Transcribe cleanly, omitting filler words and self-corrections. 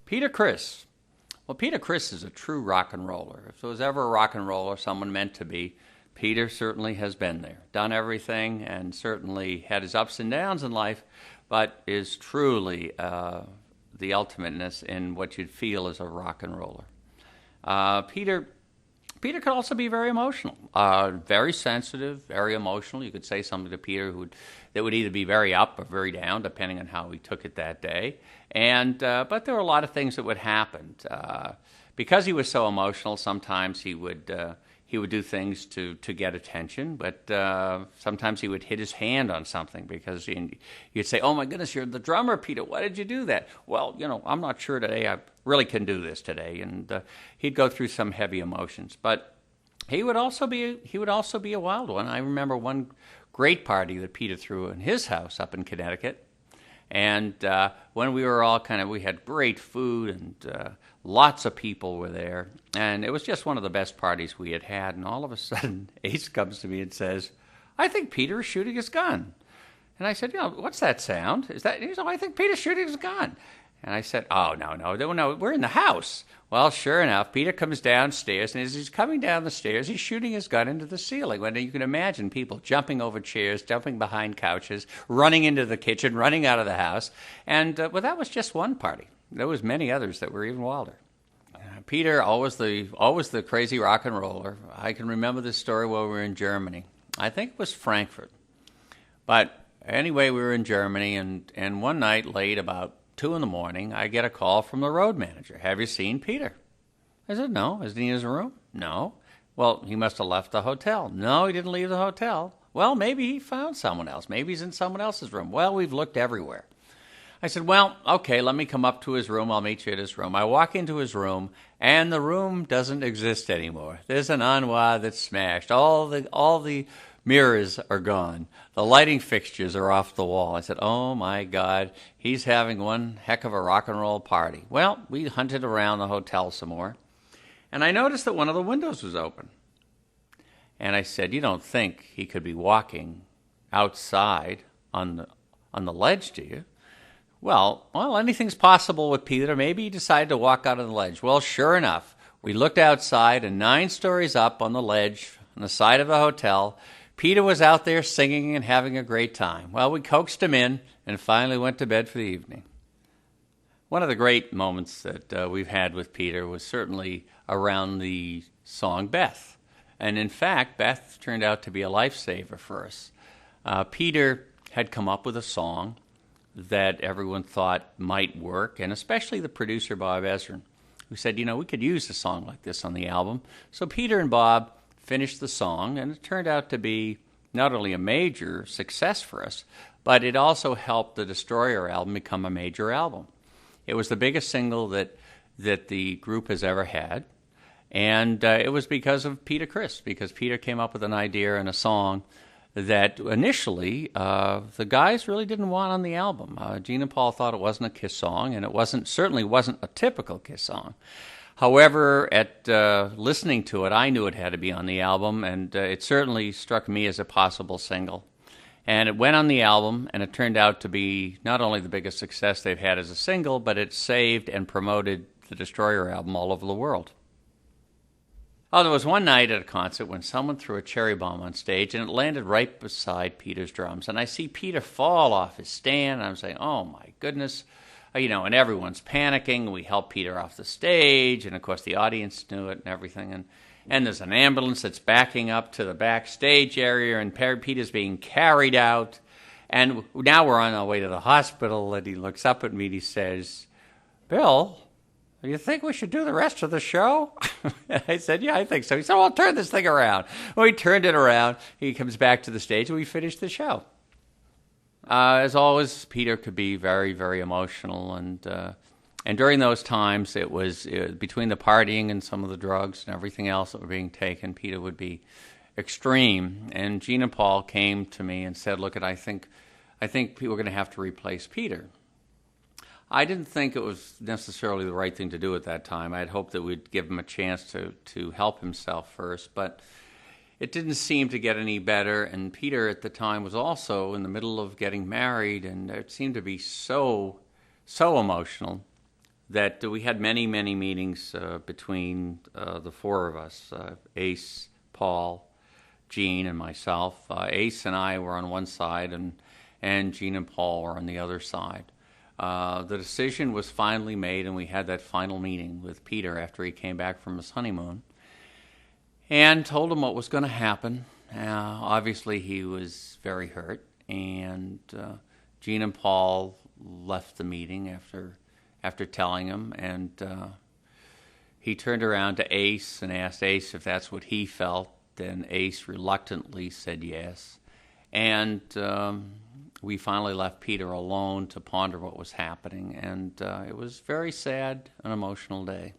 Peter Criss. Well, Peter Criss is a true rock and roller. If there was ever a rock and roller, someone meant to be, Peter certainly has been there, done everything, and certainly had his ups and downs in life, but is truly the ultimateness in what you'd feel as a rock and roller. Peter could also be very emotional, very sensitive, very emotional. You could say something to Peter that would either be very up or very down, depending on how he took it that day. But there were a lot of things that would happen. Because he was so emotional, sometimes he would do things to get attention, but sometimes he would hit his hand on something because you'd say, "Oh my goodness, you're the drummer, Peter. Why did you do that?" "Well, I'm not sure today. I really can do this today." And he'd go through some heavy emotions, but he would also be a wild one. I remember one great party that Peter threw in his house up in Connecticut. And when we were all we had great food and lots of people were there. And it was just one of the best parties we had had. And all of a sudden, Ace comes to me and says, "I think Peter is shooting his gun." And I said, "What's that sound?" He said, "I think Peter's shooting his gun." And I said, "Oh, no, we're in the house." Well, sure enough, Peter comes downstairs, and as he's coming down the stairs, he's shooting his gun into the ceiling. When you can imagine people jumping over chairs, jumping behind couches, running into the kitchen, running out of the house. And that was just one party. There was many others that were even wilder. Peter, always the crazy rock and roller. I can remember this story while we were in Germany. I think it was Frankfurt. But anyway, we were in Germany, and one night late, about 2 a.m, I get a call from the road manager. "Have you seen Peter?" I said, "No." "Isn't he in his room?" "No." "Well, he must have left the hotel." "No, he didn't leave the hotel." "Well, maybe he found someone else. Maybe he's in someone else's room." "Well, we've looked everywhere." I said, "Well, okay, let me come up to his room. I'll meet you at his room." I walk into his room, and the room doesn't exist anymore. There's an armoire that's smashed. All the mirrors are gone. The lighting fixtures are off the wall. I said, "Oh, my God, he's having one heck of a rock and roll party." Well, we hunted around the hotel some more, and I noticed that one of the windows was open. And I said, "You don't think he could be walking outside on the ledge, do you?" Well, anything's possible with Peter. Maybe he decided to walk out on the ledge. Well, sure enough, we looked outside, and 9 stories up on the ledge on the side of the hotel, Peter was out there singing and having a great time. Well, we coaxed him in and finally went to bed for the evening. One of the great moments that we've had with Peter was certainly around the song Beth. And in fact, Beth turned out to be a lifesaver for us. Peter had come up with a song that everyone thought might work, and especially the producer, Bob Ezrin, who said, we could use a song like this on the album. So Peter and Bob finished the song, and it turned out to be not only a major success for us, but it also helped the Destroyer album become a major album. It was the biggest single that the group has ever had, and it was because of Peter Criss, because Peter came up with an idea and a song that initially the guys really didn't want on the album. Gene and Paul thought it wasn't a Kiss song, and it certainly wasn't a typical Kiss song. However, at listening to it, I knew it had to be on the album, and it certainly struck me as a possible single. And it went on the album, and it turned out to be not only the biggest success they've had as a single, but it saved and promoted the Destroyer album all over the world. Oh, there was one night at a concert when someone threw a cherry bomb on stage, and it landed right beside Peter's drums. And I see Peter fall off his stand, and I'm saying, oh my goodness. And everyone's panicking. We help Peter off the stage, and of course the audience knew it and everything. And there's an ambulance that's backing up to the backstage area, and Peter's being carried out. And now we're on our way to the hospital, and he looks up at me and he says, "Bill, do you think we should do the rest of the show?" I said, "Yeah, I think so." He said, "Well, turn this thing around." Well, he turned it around. He comes back to the stage, and we finished the show. As always, Peter could be very, very emotional, and during those times, it was between the partying and some of the drugs and everything else that were being taken, Peter would be extreme. And Gene and Paul came to me and said, "Look, I think we're going to have to replace Peter." I didn't think it was necessarily the right thing to do at that time. I'd hoped that we'd give him a chance to help himself first, but it didn't seem to get any better, and Peter at the time was also in the middle of getting married, and it seemed to be so emotional that we had many, many meetings between the four of us, Ace, Paul, Gene, and myself. Ace and I were on one side, and Gene and Paul were on the other side. The decision was finally made, and we had that final meeting with Peter after he came back from his honeymoon and told him what was going to happen. Obviously, he was very hurt, and Gene and Paul left the meeting after telling him, and he turned around to Ace and asked Ace if that's what he felt, and Ace reluctantly said yes. And we finally left Peter alone to ponder what was happening, and it was a very sad and emotional day.